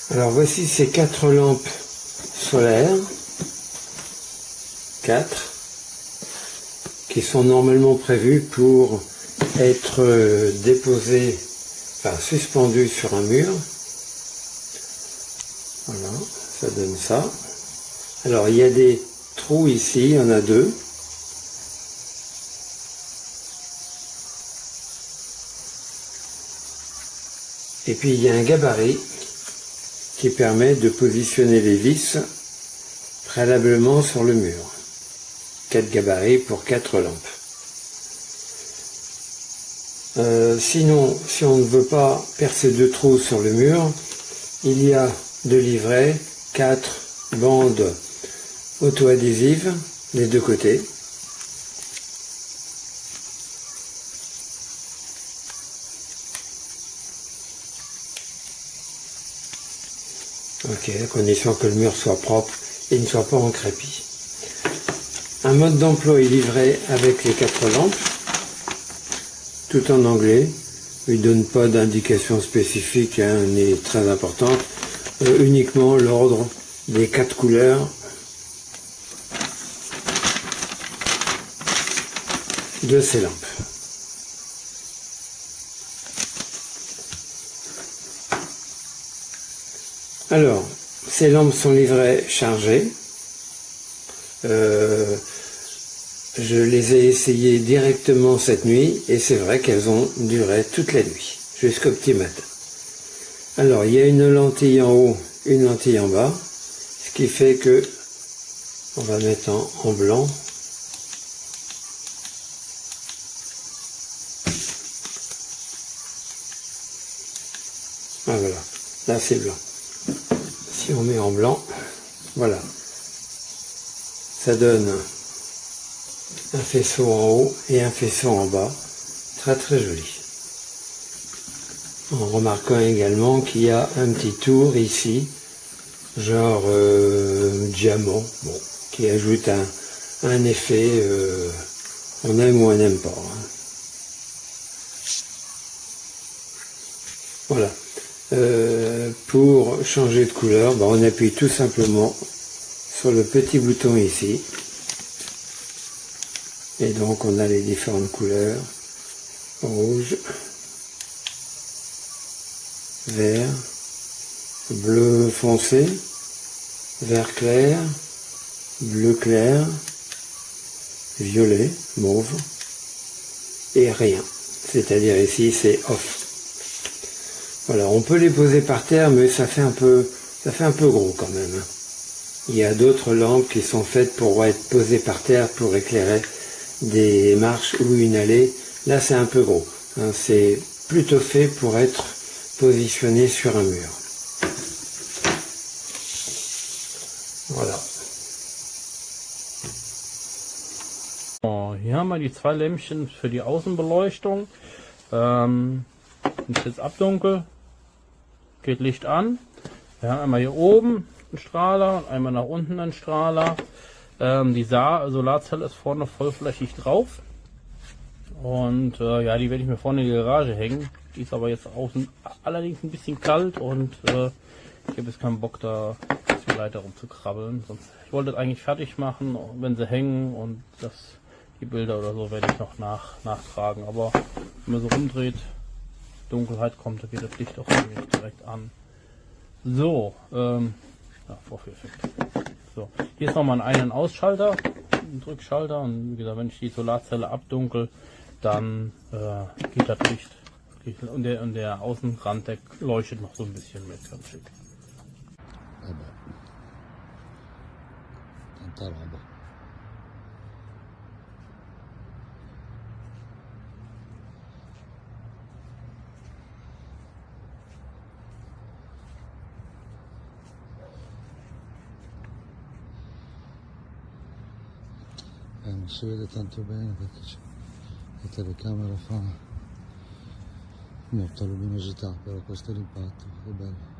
Alors voici ces 4 lampes solaires, 4, qui sont normalement prévues pour être déposées, enfin suspendues sur un mur. Voilà, ça donne ça. Alors il y a des trous ici, il y en a 2. Et puis il y a un gabarit qui permet de positionner les vis préalablement sur le mur. 4 gabarits pour 4 lampes. Sinon, si on ne veut pas percer 2 trous sur le mur, il y a de livret 4 bandes auto-adhésives des 2 côtés. Ok, à condition que le mur soit propre et ne soit pas encrépi. Un mode d'emploi est livré avec les 4 lampes, tout en anglais. Il ne donne pas d'indication spécifique, ni très importante, uniquement l'ordre des 4 couleurs de ces lampes. Alors, ces lampes sont livrées chargées. Je les ai essayées directement cette nuit et c'est vrai qu'elles ont duré toute la nuit, jusqu'au petit matin. Alors, il y a une lentille en haut, une lentille en bas, ce qui fait que on va mettre en blanc. Ah voilà, là c'est blanc. Si on met en blanc, voilà, ça donne un faisceau en haut et un faisceau en bas, très très joli. En remarquant également qu'il y a un petit tour ici, genre diamant, bon, qui ajoute un effet, on aime ou on n'aime pas. Voilà. Pour changer de couleur, on appuie tout simplement sur le petit bouton ici. Et donc on a les différentes couleurs, rouge, vert, bleu foncé, vert clair, bleu clair, violet, mauve, et rien. C'est-à-dire ici c'est off. Voilà, on peut les poser par terre, mais ça fait un peu gros quand même. Il y a d'autres lampes qui sont faites pour être posées par terre pour éclairer des marches ou une allée. Là, c'est un peu gros. C'est plutôt fait pour être positionné sur un mur. Voilà. Hier haben wir die 2 Lämpchen für die Außenbeleuchtung. Ist jetzt abdunkel, geht Licht an. Wir haben einmal hier oben einen Strahler und einmal nach unten einen Strahler. Die Solarzelle ist vorne vollflächig drauf. Und ja, die werde ich mir vorne in die Garage hängen. Die ist aber jetzt außen allerdings ein bisschen kalt und ich habe jetzt keinen Bock da die Leiter rumzukrabbeln. Ich wollte das eigentlich fertig machen, wenn sie hängen, und die Bilder oder so werde ich noch nachtragen. Aber wenn man so rumdreht, Dunkelheit kommt, da geht das Licht auch direkt an. So, ja, Vorführeffekt. So, hier ist nochmal ein Ein- und Ausschalter, ein Drückschalter, und wie gesagt, wenn ich die Solarzelle abdunkel, dann geht das Licht, und der Außenrand, der leuchtet noch so ein bisschen mit, ganz schick. Tanta roba. Non si vede tanto bene perché la telecamera fa molta luminosità, però questo è l'impatto, che bello.